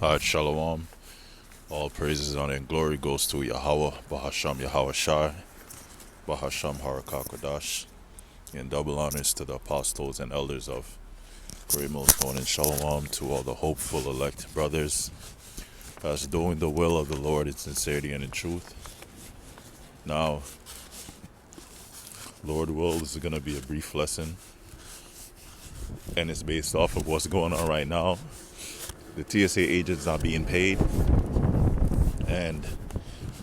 Shalom. All praises, honor, and glory goes to Yahweh, Bahasham Yahweh Shai, Bahasham Harakakodash, and double honors to the apostles and elders of Great Millstone, and Shalom to all the hopeful elect brothers that's doing the will of the Lord in sincerity and in truth. Now, Lord will, this is going to be a brief lesson, and it's based off of what's going on right now. The TSA agents not being paid, and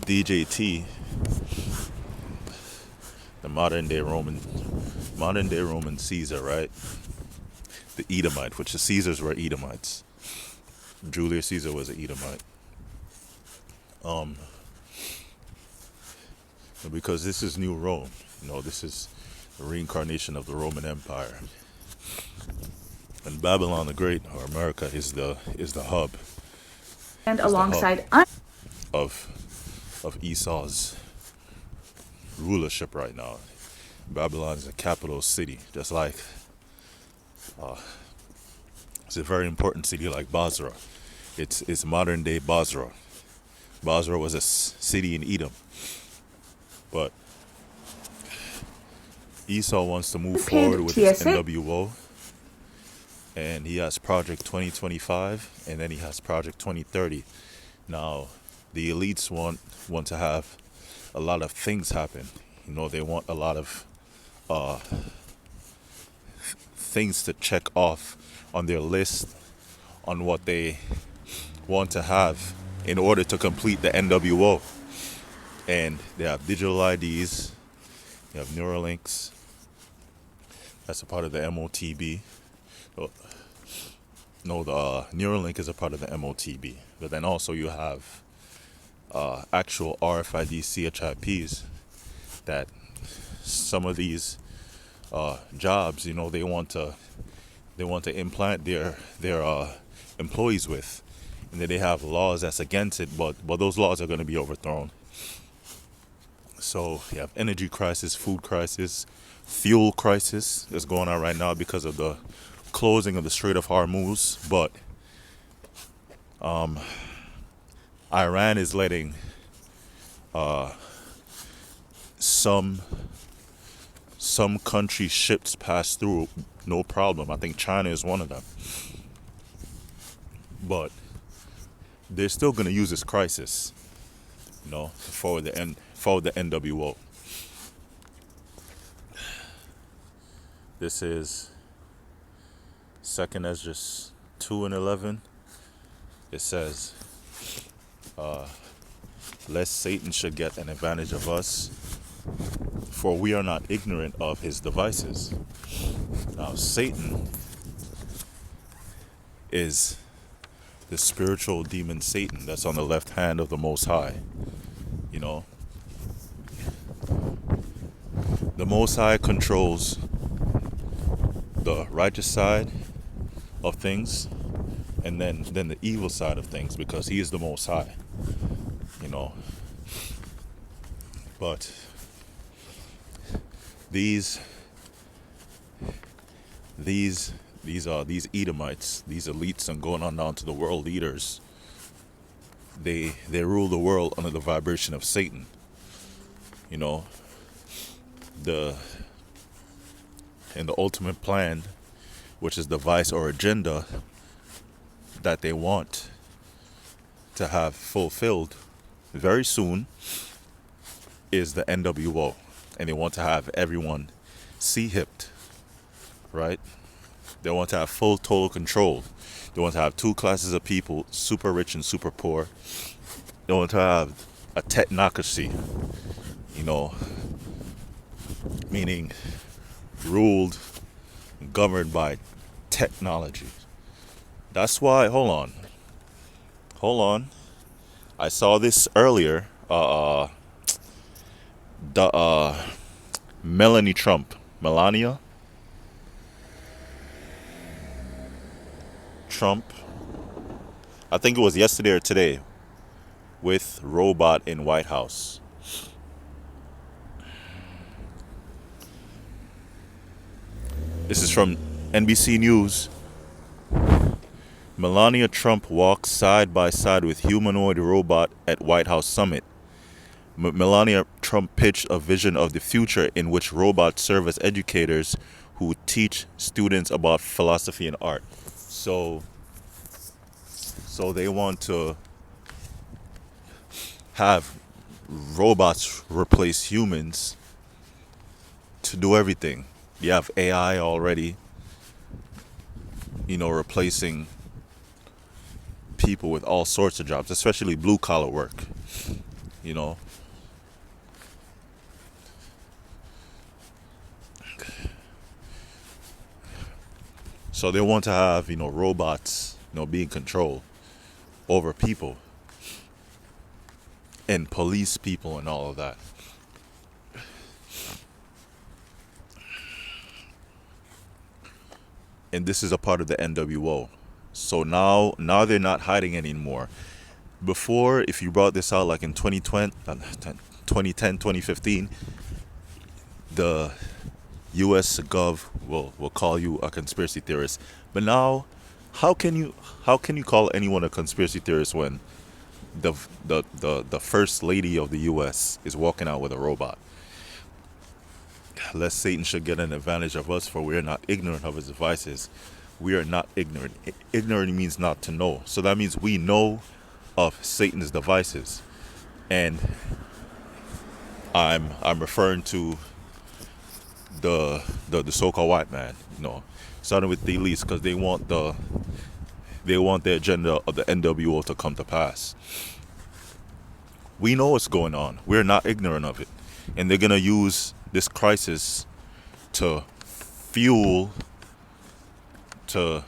DJT, the modern day Roman Caesar, right? The Edomite, which the Caesars were Edomites. Julius Caesar was an Edomite. Because this is New Rome, this is the reincarnation of the Roman Empire. And Babylon the Great, or America, is the hub. And is the hub alongside of Esau's rulership right now. Babylon is a capital city, just like it's a very important city like Basra. It's modern day Basra. Basra was a city in Edom, but Esau wants to move forward with his NWO, and he has Project 2025, and then he has Project 2030. Now, the elites want to have a lot of things happen. They want a lot of things to check off on their list on what they want to have in order to complete the NWO. And they have digital IDs, they have Neuralinks, that's a part of the MOTB. No, the Neuralink is a part of the MOTB. But then also you have actual RFID CHIPs that some of these jobs, they want to implant their employees with, and then they have laws that's against it, but those laws are going to be overthrown. So you have energy crisis, food crisis, fuel crisis that's going on right now because of the closing of the Strait of Hormuz. But Iran is letting some country ships pass through no problem. I think China is one of them. But they're still going to use this crisis, for the NWO. This is 2nd Esdras 2:11. It says, lest Satan should get an advantage of us, for we are not ignorant of his devices. Now, Satan is the spiritual demon Satan that's on the left hand of the Most High. The Most High controls the righteous side of things, and then the evil side of things, because he is the Most High. But these Edomites, these elites, and going on down to the world leaders, they rule the world under the vibration of Satan. And the ultimate plan, which is the vice or agenda that they want to have fulfilled very soon, is the NWO. And they want to have everyone C-hipped, right? They want to have full total control. They want to have two classes of people, super rich and super poor. They want to have a technocracy, meaning ruled and governed by technology. That's why, hold on. I saw this earlier. Melania Trump, I think it was yesterday or today, with robot in White House. This is from NBC News. Melania Trump walks side by side with humanoid robot at White House summit. Melania Trump pitched a vision of the future in which robots serve as educators who teach students about philosophy and art. So, so they want to have robots replace humans to do everything. You have AI already, replacing people with all sorts of jobs, especially blue collar work, you know. So they want to have, robots, be in control over people and police people and all of that. And this is a part of the NWO. So now they're not hiding anymore. Before, if you brought this out like in 2010, 2015, the US Gov will call you a conspiracy theorist. But now, how can you call anyone a conspiracy theorist when the first lady of the US is walking out with a robot? Lest Satan should get an advantage of us, for we are not ignorant of his devices. We are not ignorant. Ignorant means not to know. So that means we know of Satan's devices. And I'm referring to the so-called white man, starting with the elites, because they want the agenda of the NWO to come to pass. We know what's going on. We're not ignorant of it. And they're gonna use this crisis to fuel what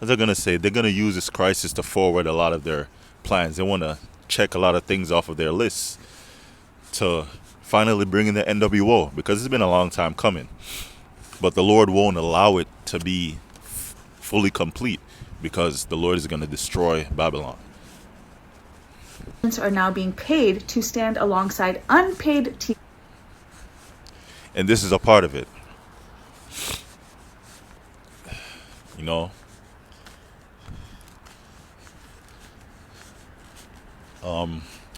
they're gonna say, they're gonna use this crisis to forward a lot of their plans. They want to check a lot of things off of their lists to finally bring in the NWO, because it's been a long time coming, but the Lord won't allow it to be fully complete, because the Lord is going to destroy Babylon. Are now being paid to stand alongside unpaid teachers. And this is a part of it.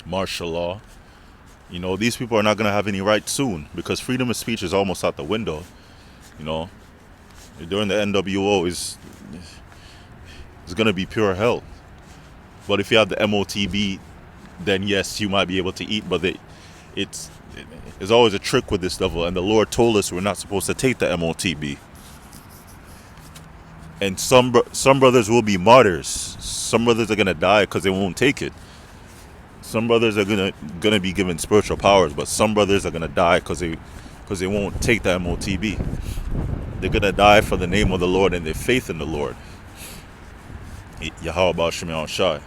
Martial law. These people are not going to have any rights soon, because freedom of speech is almost out the window. During the NWO is going to be pure hell. But if you have the MOTB, then yes, you might be able to eat. But it's always a trick with this devil, and the Lord told us we're not supposed to take the MOTB. And some brothers will be martyrs. Some brothers are gonna die because they won't take it. Some brothers are gonna be given spiritual powers, but some brothers are gonna die because they won't take the MOTB. They're gonna die for the name of the Lord and their faith in the Lord. Yahweh Shema Shai.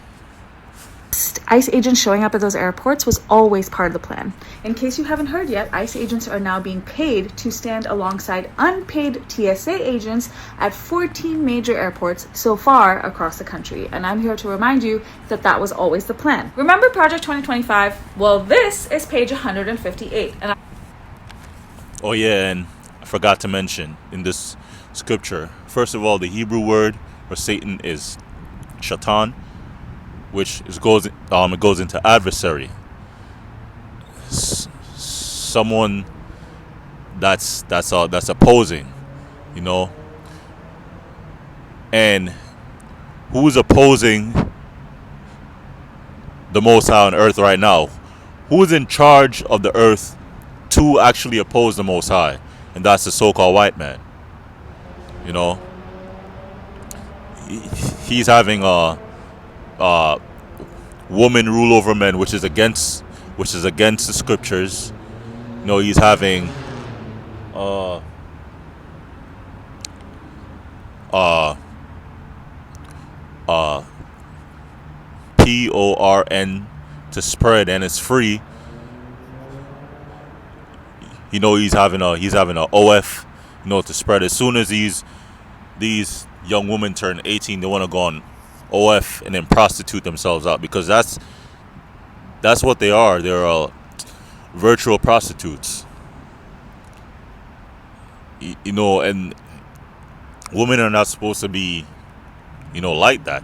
ICE agents showing up at those airports was always part of the plan. In case you haven't heard yet, ICE agents are now being paid to stand alongside unpaid TSA agents at 14 major airports so far across the country. And I'm here to remind you that was always the plan. Remember Project 2025? Well, this is page 158. Oh yeah, and I forgot to mention in this scripture, first of all, the Hebrew word for Satan is Shatan, which goes into adversary, someone that's opposing, and who's opposing the Most High on earth right now? Who's in charge of the earth to actually oppose the Most High? And that's the so-called white man. He's having a woman rule over men, which is against the scriptures. He's having PORN to spread, and it's free. He's having a OF, to spread. As soon as these young women turn 18, they want to go on OF and then prostitute themselves out, because that's what they are. They're virtual prostitutes. You know, and women are not supposed to be, you know, like that.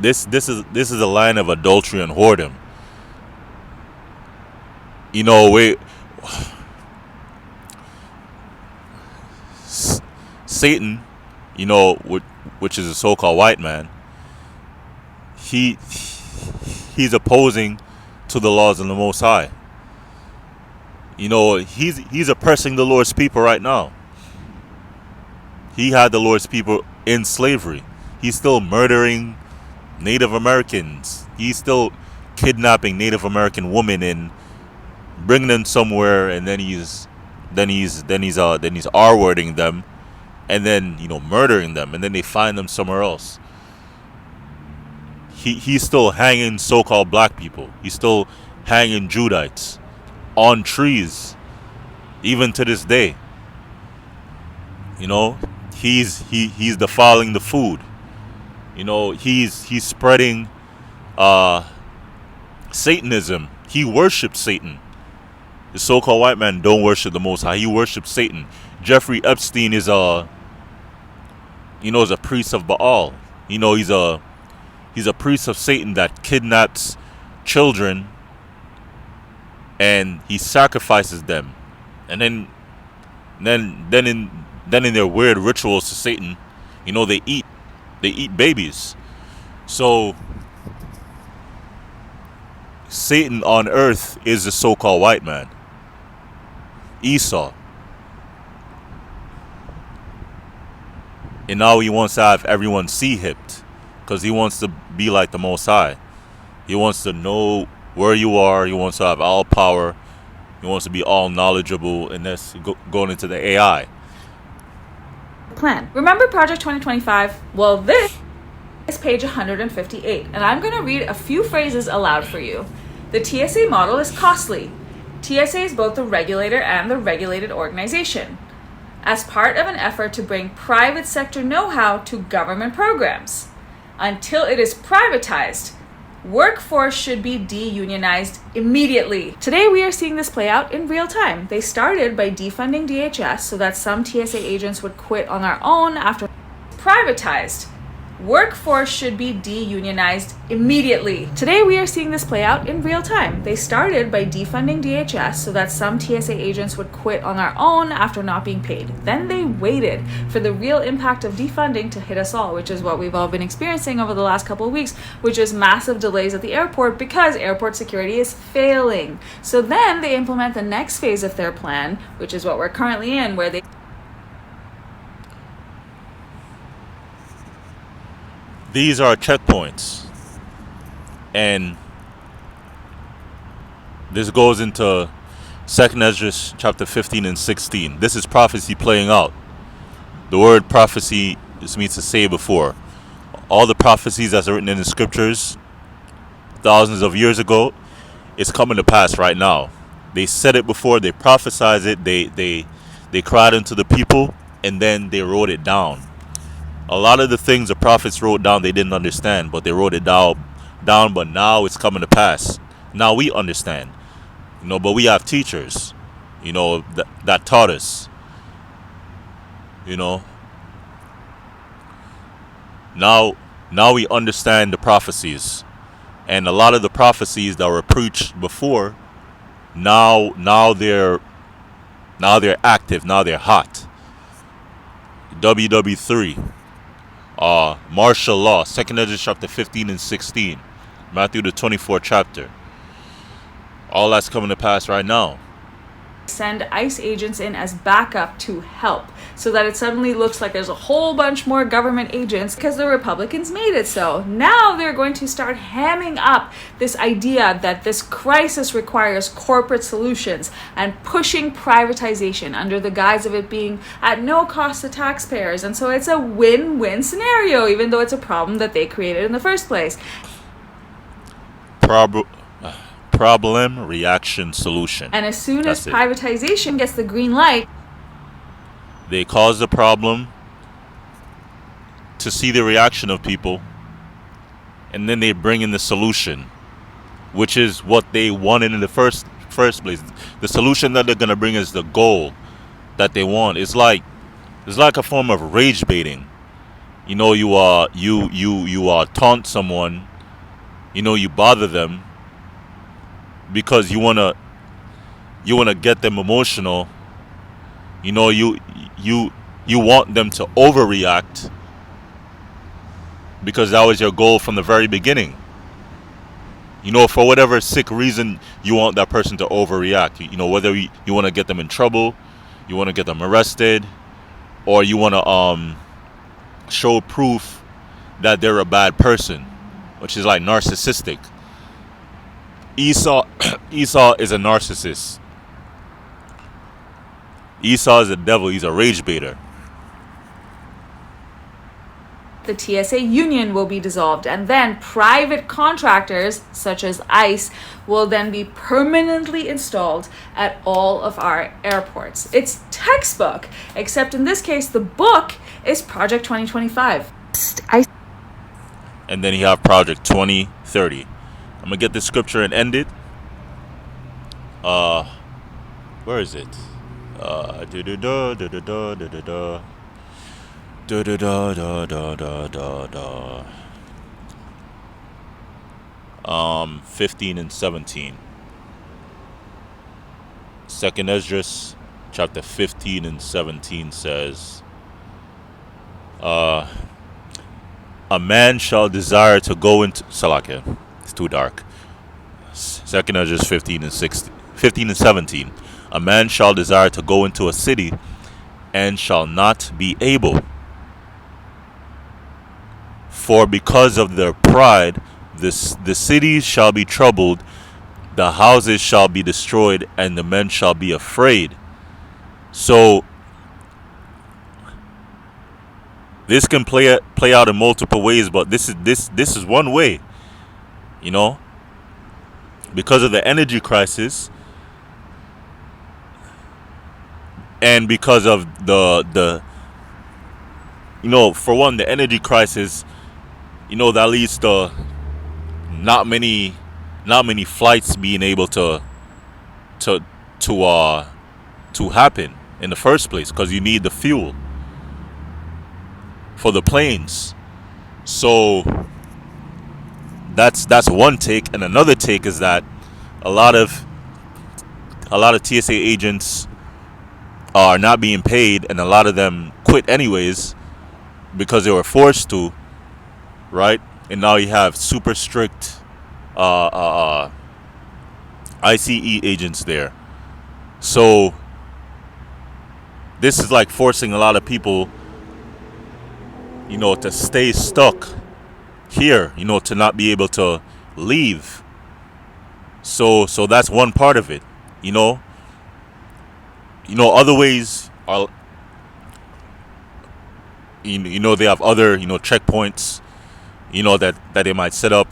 This is a line of adultery and whoredom. You know, Satan, you know, which is a so-called white man, he's opposing to the laws of the Most High. You know, he's oppressing the Lord's people right now. He had the Lord's people in slavery. He's still murdering Native Americans. He's still kidnapping Native American women and bringing them somewhere, and then he's R-wording them, and then, you know, murdering them, and then they find them somewhere else. He's still hanging so-called black people. He's still hanging Judites on trees, even to this day. You know, he's defiling the food. You know, he's spreading Satanism. He worships Satan. The so-called white man don't worship the Most High. He worships Satan. Jeffrey Epstein is a priest of Baal. You know, he's a priest of Satan that kidnaps children and he sacrifices them, and then in their weird rituals to Satan, you know, they eat babies. So Satan on earth is the so-called white man, Esau. And now he wants to have everyone see-hipped because he wants to be like the Most High. He wants to know where you are. He wants to have all power. He wants to be all knowledgeable, and that's going into the AI. Plan. Remember Project 2025? Well, this is page 158, and I'm going to read a few phrases aloud for you. The TSA model is costly. TSA is both the regulator and the regulated organization, as part of an effort to bring private sector know-how to government programs. Until it is privatized, workforce should be deunionized immediately. Today we are seeing this play out in real time. They started by defunding DHS so that some TSA agents would quit on their own after privatized. Workforce should be deunionized immediately. Today we are seeing this play out in real time. They started by defunding DHS so that some TSA agents would quit on their own after not being paid. Then they waited for the real impact of defunding to hit us all, which is what we've all been experiencing over the last couple of weeks, which is massive delays at the airport because airport security is failing. So then they implement the next phase of their plan, which is what we're currently in, where they These are checkpoints, and this goes into 2nd Ezra chapter 15 and 16. This is prophecy playing out. The word prophecy just means to say before. All the prophecies that's written in the scriptures thousands of years ago, it's coming to pass right now. They said it before, they prophesied it, they cried unto the people, and then they wrote it down. A lot of the things the prophets wrote down, they didn't understand, but they wrote it down. But now it's coming to pass. Now we understand, you know. But we have teachers, you know, that taught us, you know. Now we understand the prophecies, and a lot of the prophecies that were preached before, now they're active. Now they're hot. WW3. Martial law, 2nd Ezra chapter 15 and 16, Matthew the 24th chapter. All that's coming to pass right now. Send ICE agents in as backup to help, so that it suddenly looks like there's a whole bunch more government agents because the Republicans made it so. Now they're going to start hamming up this idea that this crisis requires corporate solutions and pushing privatization under the guise of it being at no cost to taxpayers. And so it's a win-win scenario, even though it's a problem that they created in the first place. Problem, reaction, solution. And as soon as privatization gets the green light, they cause the problem to see the reaction of people, and then they bring in the solution, which is what they wanted in the first first place. The solution that they're gonna bring is the goal that they want. It's like a form of rage baiting. You taunt someone. You bother them because you wanna get them emotional. You want them to overreact because that was your goal from the very beginning. For whatever sick reason, you want that person to overreact. Whether you want to get them in trouble, you want to get them arrested, or you want to show proof that they're a bad person, which is like narcissistic. Esau Esau is a narcissist. Esau is a devil. He's a rage baiter. The TSA union will be dissolved, and then private contractors such as ICE will then be permanently installed at all of our airports. It's textbook, except in this case the book is Project 2025. And then you have Project 2030. I'm gonna get the scripture and end it. Where is it? Da da da da da da da da. Da da da da da da da da. 15 and 17. Second Esdras, chapter 15 and 17 says, a man shall desire to go into Salakia. It's too dark. Second Esdras 15 and 17. A man shall desire to go into a city and shall not be able. For because of their pride, the cities shall be troubled, the houses shall be destroyed, and the men shall be afraid. So this can play out in multiple ways, but this is one way. Because of the energy crisis, and because of the for one, the energy crisis. That leads to not many flights being able to happen in the first place, because you need the fuel for the planes. So that's one take, and another take is that a lot of TSA agents are not being paid, and a lot of them quit anyways because they were forced to. Right? And now you have super strict ICE agents there. So this is like forcing a lot of people, to stay stuck here, to not be able to leave. So that's one part of it. Other ways are, they have other, checkpoints, that they might set up,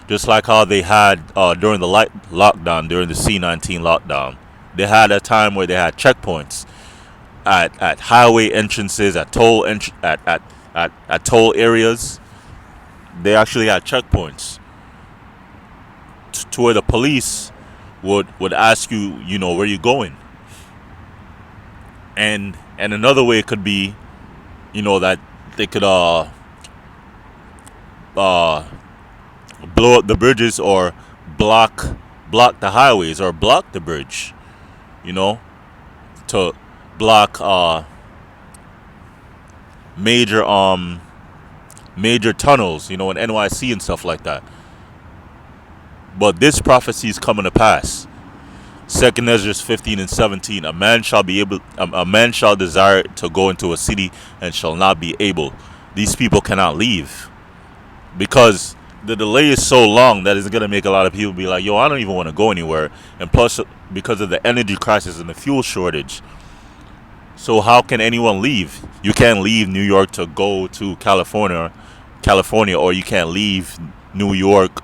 just like how they had during the lockdown, during the C-19 lockdown. They had a time where they had checkpoints at highway entrances, at toll at toll areas. They actually had checkpoints to where the police would ask you, where you going. And another way it could be, that they could blow up the bridges or block the highways or block the bridge, to block major tunnels, in NYC and stuff like that. But this prophecy is coming to pass. Second Esdras 15 and 17. A man shall desire to go into a city and shall not be able. These people cannot leave, because the delay is so long that it's going to make a lot of people be like, yo, I don't even want to go anywhere. And plus, because of the energy crisis and the fuel shortage. So how can anyone leave? You can't leave New York to go to California, or you can't leave New York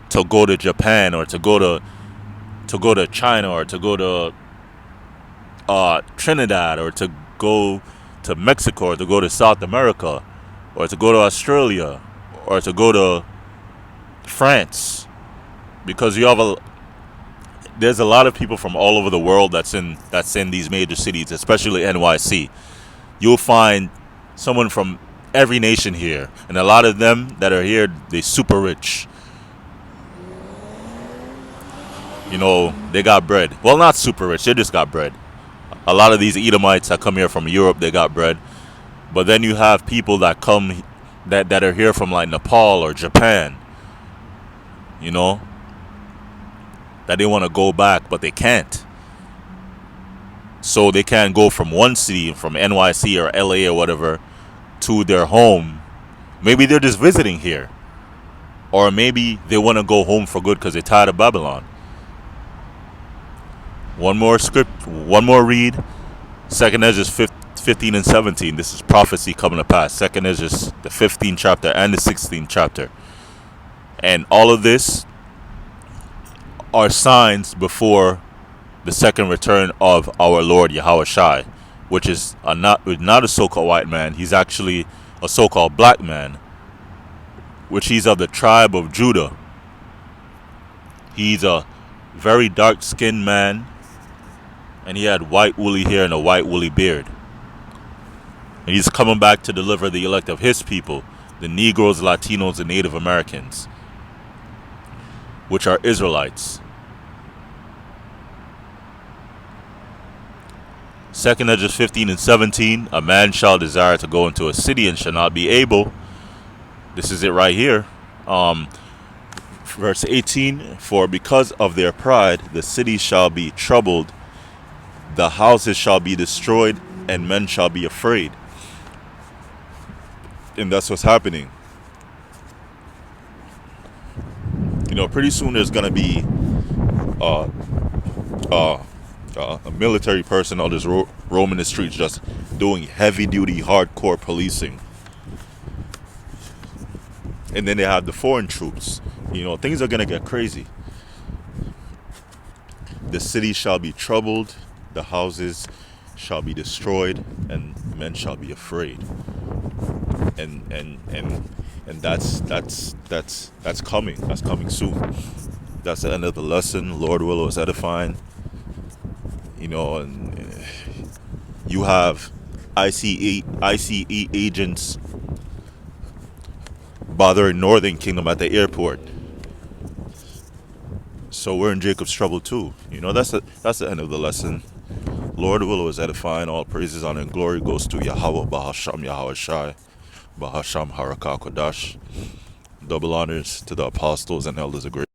to go to Japan, or to go to China, or to go to Trinidad, or to go to Mexico, or to go to South America, or to go to Australia, or to go to France, because you have there's a lot of people from all over the world that's in these major cities, especially NYC. You'll find someone from every nation here, and a lot of them that are here, they super rich. You know, they got bread. Well, not super rich, they just got bread. A lot of these Edomites that come here from Europe, they got bread. But then you have people that come that are here from like Nepal or Japan, you know, that they want to go back, but they can't. So they can't go from one city, from NYC or LA or whatever, to their home. Maybe they're just visiting here. Or maybe they want to go home for good because they're tired of Babylon. One more read. 2nd Ezra 15 and 17. This is prophecy coming to pass. 2nd Ezra, the 15th chapter and the 16th chapter. And all of this are signs before the second return of our Lord Yahushua, which is not a so-called white man. He's actually a so-called black man, which he's of the tribe of Judah. He's a very dark-skinned man, and he had white woolly hair and a white woolly beard. And he's coming back to deliver the elect of his people, the Negroes, Latinos, and Native Americans, which are Israelites. 2nd Ezra 15 and 17. A man shall desire to go into a city and shall not be able. This is it right here. Verse 18. For because of their pride, the city shall be troubled, the houses shall be destroyed, and men shall be afraid. And that's what's happening. You know, pretty soon there's gonna be a military personnel just roaming the streets, just doing heavy-duty, hardcore policing. And then they have the foreign troops. You know, things are gonna get crazy. The city shall be troubled, the houses shall be destroyed, and men shall be afraid. And that's coming. That's coming soon. That's the end of the lesson. Lord willow is edifying. You know, and you have ICE agents bothering Northern Kingdom at the airport. So we're in Jacob's trouble too. You know, that's the end of the lesson. Lord willow is edifying. All praises, honor, and glory goes to Yahweh Bahasham Yahushai Bahasham Harakah Kodash. Double honors to the apostles and elders of grace.